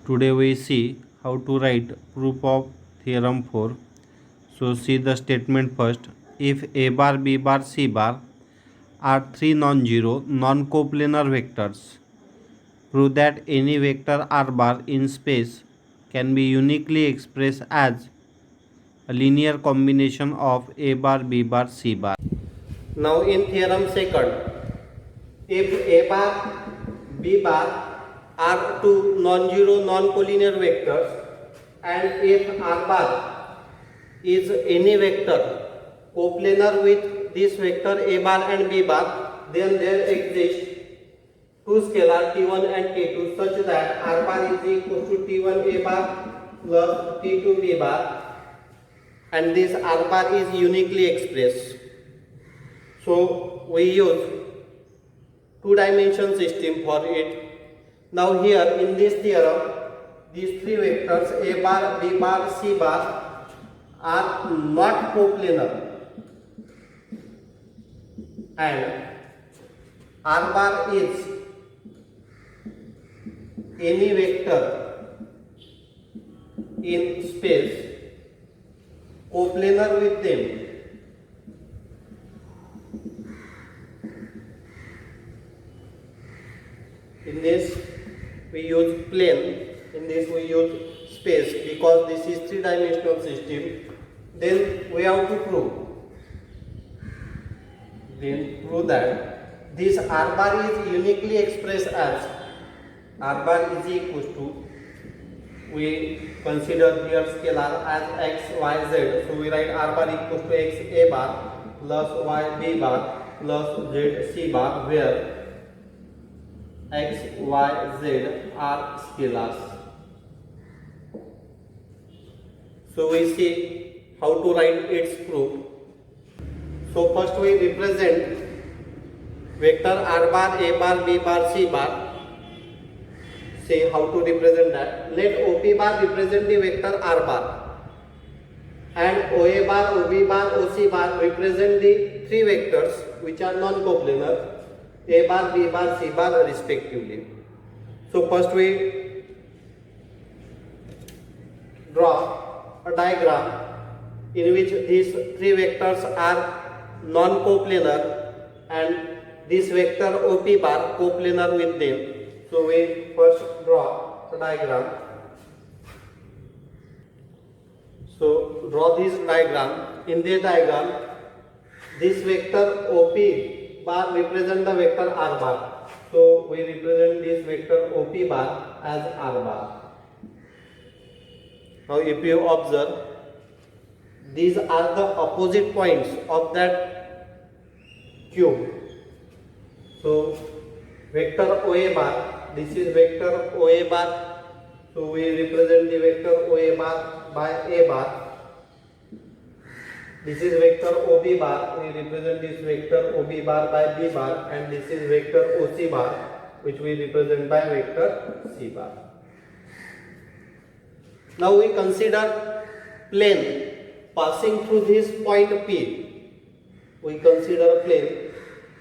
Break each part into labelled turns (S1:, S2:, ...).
S1: Today we see how to write proof of theorem 4. So see the statement first. If A bar, B bar, C bar are three non-zero non-coplanar vectors, prove that any vector R bar in space can be uniquely expressed as a linear combination of A bar, B bar, C bar.
S2: Now in theorem second, if A bar, B bar are two non-zero non-collinear vectors and if R bar is any vector coplanar with this vector A bar and B bar, then there exist two scalar T1 and T2 such that R bar is equal to T1 A bar plus T2 B bar and this R bar is uniquely expressed. So we use two-dimension system for it. Now here in this theorem, these three vectors A bar, B bar, C bar are not coplanar and R bar is any vector in space coplanar with them. In this we use plane, in this we use space because this is three-dimensional system. Then we have to prove that this R bar is uniquely expressed as R bar is equal to, we consider here scalar as x, y, z. So we write R bar equals to x A bar plus y B bar plus z C bar, where x, y, z are scalars. So we see how to write its proof. So first we represent vector R bar, A bar, B bar, C bar. See how to represent that. Let OP bar represent the vector R bar and OA bar, OB bar, OC bar represent the three vectors which are non-coplanar, A bar, B bar, C bar respectively. So first we draw a diagram in which these three vectors are non-coplanar and this vector OP bar coplanar with them. So we first draw a diagram. So draw this diagram. In this diagram, this vector OP bar represent the vector R bar. So we represent this vector OP bar as R bar. Now if you observe, these are the opposite points of that cube. So vector OA bar, this is vector OA bar. So we represent the vector OA bar by A bar. This is vector OB bar, we represent this vector OB bar by B bar, and this is vector OC bar which we represent by vector C bar. Now we consider plane passing through this point P. We consider a plane.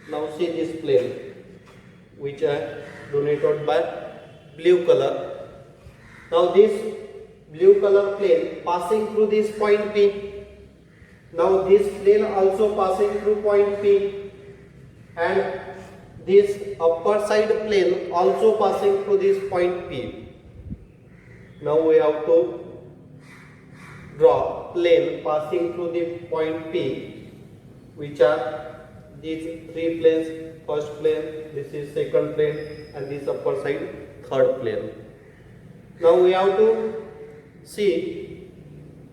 S2: Now see this plane which I denoted by blue color. Now this blue color plane passing through this point P. Now this plane also passing through point P and this upper side plane also passing through this point P. Now we have to draw plane passing through the point P, which are these three planes. First plane, this is second plane, and this upper side third plane. Now we have to see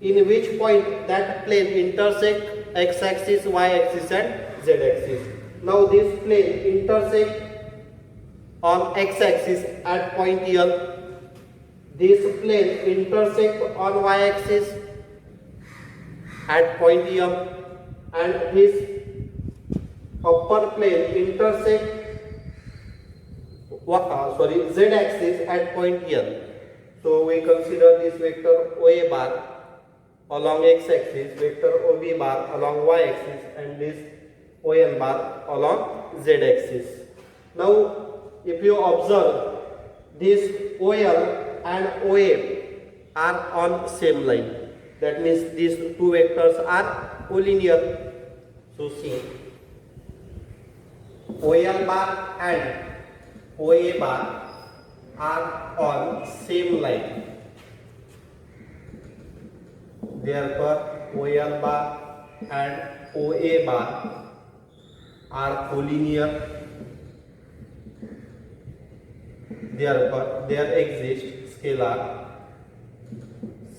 S2: in which point that plane intersect x-axis, y-axis and z-axis. Now this plane intersect on x-axis at point L. This plane intersect on y-axis at point M, and this upper plane intersect z-axis at point L. So we consider this vector OA bar along x-axis, vector OB bar along y-axis, and this ON bar along z-axis. Now if you observe, this OL and OA are on same line. That means these two vectors are collinear. So see, OL bar and OA bar are on same line. Therefore, OL bar and OA bar are collinear. Therefore, there exists scalar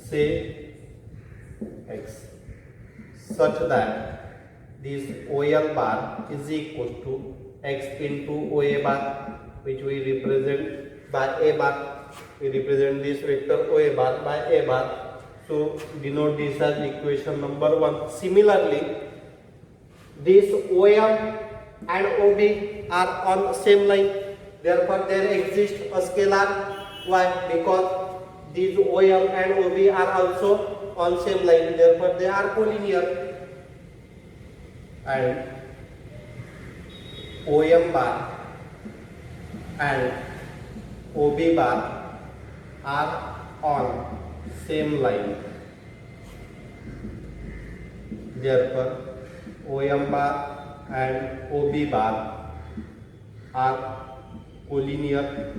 S2: say x such that this OL bar is equal to x into OA bar, which we represent by A bar. We represent this vector OA bar by A bar. So denote this as equation number 1. Similarly, this OM and OB are on same line. Therefore, there exists a scalar y, because these OM and OB are also on same line. Therefore, they are collinear. And OM bar and OB bar are on same line. Therefore, OM bar and OB bar are collinear.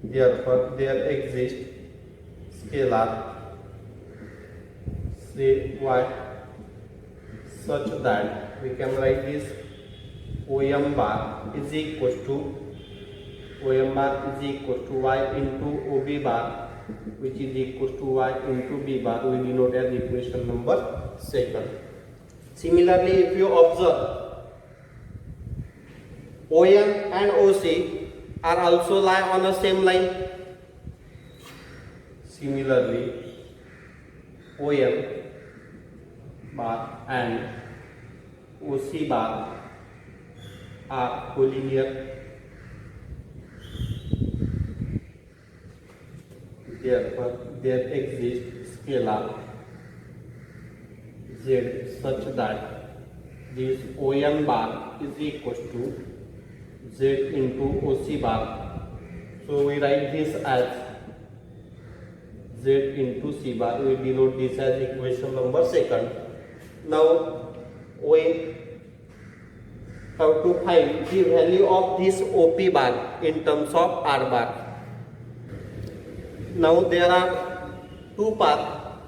S2: Therefore, there exists scalar say y such that we can write this OM bar is equal to y into OB bar, which is equal to y into B bar. We denote as equation number 2. Similarly, if you observe, OM and OC are also lie on the same line. Similarly, OM bar and OC bar are collinear. Therefore, there exists scalar z such that this OM bar is equal to z into OC bar. So we write this as z into C bar. We denote this as equation number 2. Now we have to find the value of this OP bar in terms of R bar. Now there are two paths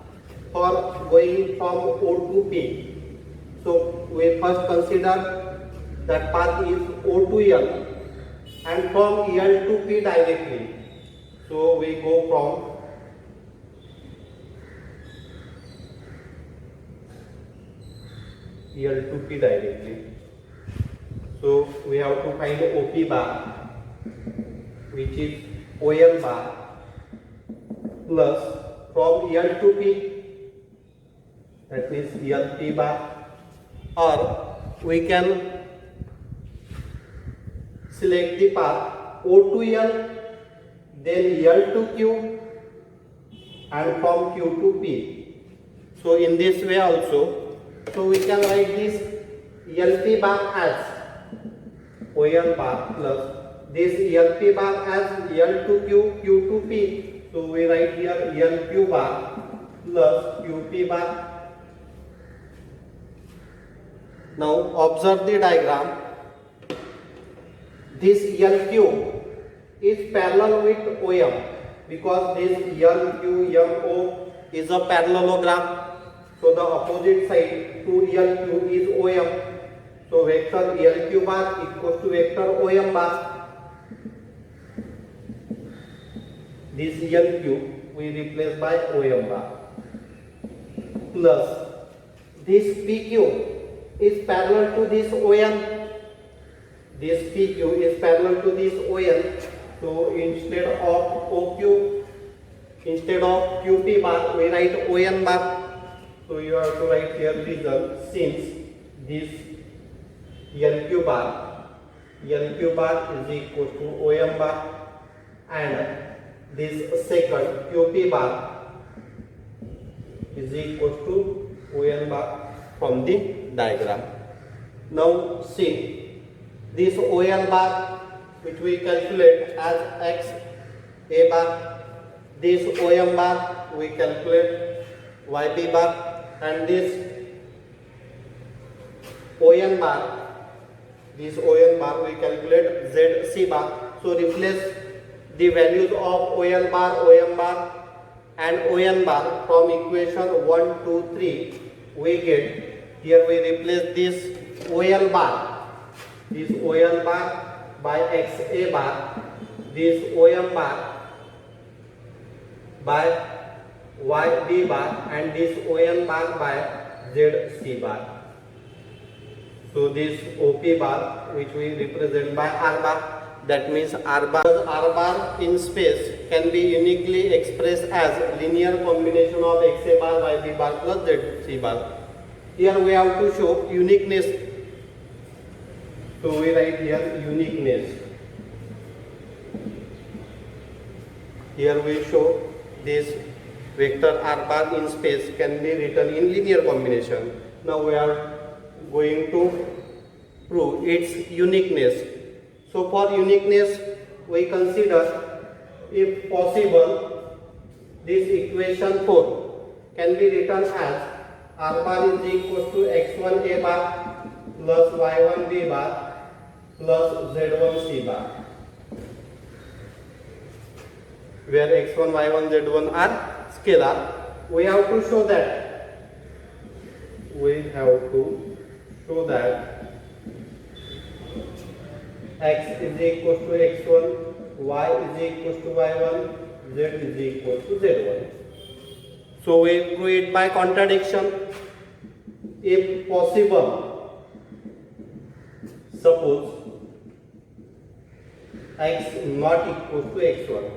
S2: for going from O to P. So we first consider that path is O to L, and from L to P directly. So we go from L to P directly. So we have to find OP bar, which is OL bar, plus from L to P, that means LP bar, or we can select the path O to L, then L to Q, and from Q to P. So in this way also, so we can write this LP bar as OL bar plus this LP bar as L to Q, Q to P. So we write here LQ bar plus QP bar. Now observe the diagram. This LQ is parallel with OM, because this LQMO is a parallelogram. So the opposite side to LQ is OM. So vector LQ bar equals to vector OM bar. This LQ we replace by OM bar, plus this PQ is parallel to this OM. This PQ is parallel to this OM. So instead of QP bar, we write OM bar. So you have to write here result, since this LQ bar is equal to OM bar, and this second QP bar is equal to OM bar from the diagram. Now see, this OL bar which we calculate as x a bar. This OM bar we calculate YB bar, and this ON bar we calculate ZC bar. So replace the values of OL bar, OM bar and ON bar from equation 1, 2, 3. We get here, we replace this OL bar by XA bar, this OM bar by YB bar, and this ON bar by ZC bar. So this OP bar, which we represent by R bar, that means R bar in space can be uniquely expressed as linear combination of XA bar, YB bar plus ZC bar. Here we have to show uniqueness. So we write here uniqueness. Here we show this vector R bar in space can be written in linear combination. Now we are going to prove its uniqueness. So for uniqueness, we consider, if possible, this equation 4 can be written as R bar is equal to x1 a bar plus y1 b bar plus z1 c bar, where x1, y1, z1 are scalar. We have to show that x is equal to x1, y is equal to y1, z is equal to z1. So we prove it by contradiction. If possible, suppose x not equal to x1,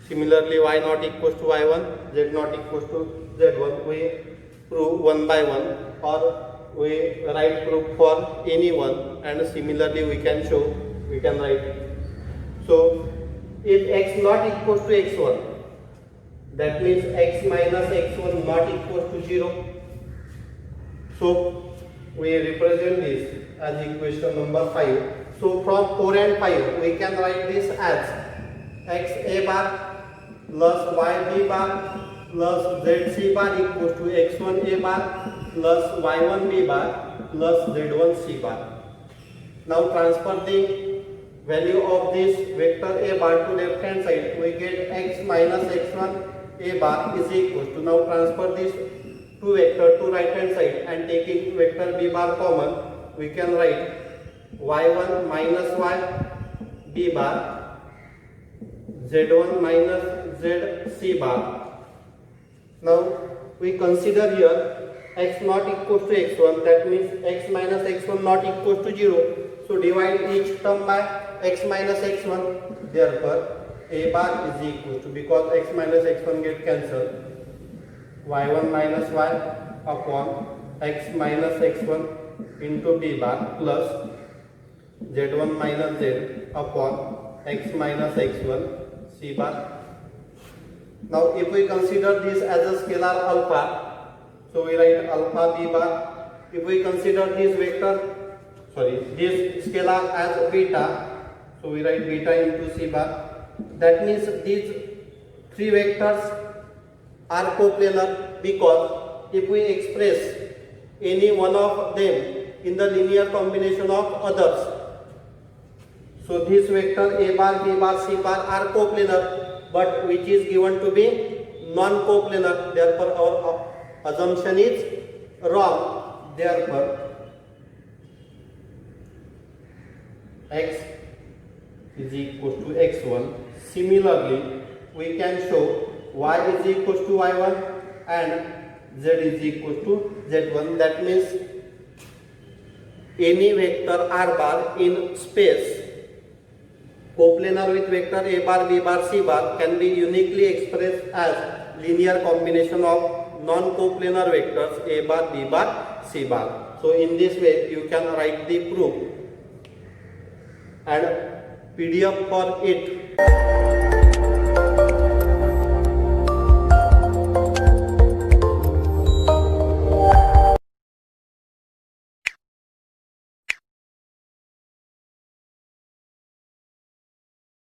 S2: similarly y not equal to y1, z not equal to z1, we prove one by one, or we write proof for any one, and similarly we can write. So if x not equal to x1, that means x minus x1 not equal to 0. So we represent this as equation number 5. So from 4 and 5 we can write this as x a bar plus y b bar plus z c bar equals to x1 a bar plus y1 b bar plus z1 c bar. Now transfer the value of this vector a bar to left hand side, we get x minus x1 a bar is equal to, now transfer this two vector to right hand side and taking vector b bar common, we can write y1 minus y b bar z1 minus z c bar. Now we consider here x not equal to x1, that means x minus x1 not equal to 0. So divide each term by x minus x1, therefore a bar is equal to, because x minus x1 get cancelled, y1 minus y upon x minus x1 into b bar plus z1 minus z upon x minus x1 c bar. Now if we consider this as a scalar alpha, so we write alpha b bar. If we consider this scalar as beta, so we write beta into c bar. That means these three vectors are coplanar, because if we express any one of them in the linear combination of others, so this vector a bar, b bar, c bar are coplanar, but which is given to be non-coplanar. Therefore our assumption is wrong. Therefore x is equal to x1. Similarly, we can show y is equal to y1 and z is equal to z1. That means any vector r bar in space coplanar with vector a bar, b bar, c bar can be uniquely expressed as linear combination of non-coplanar vectors a bar, b bar, c bar. So in this way you can write the proof and PDF for it.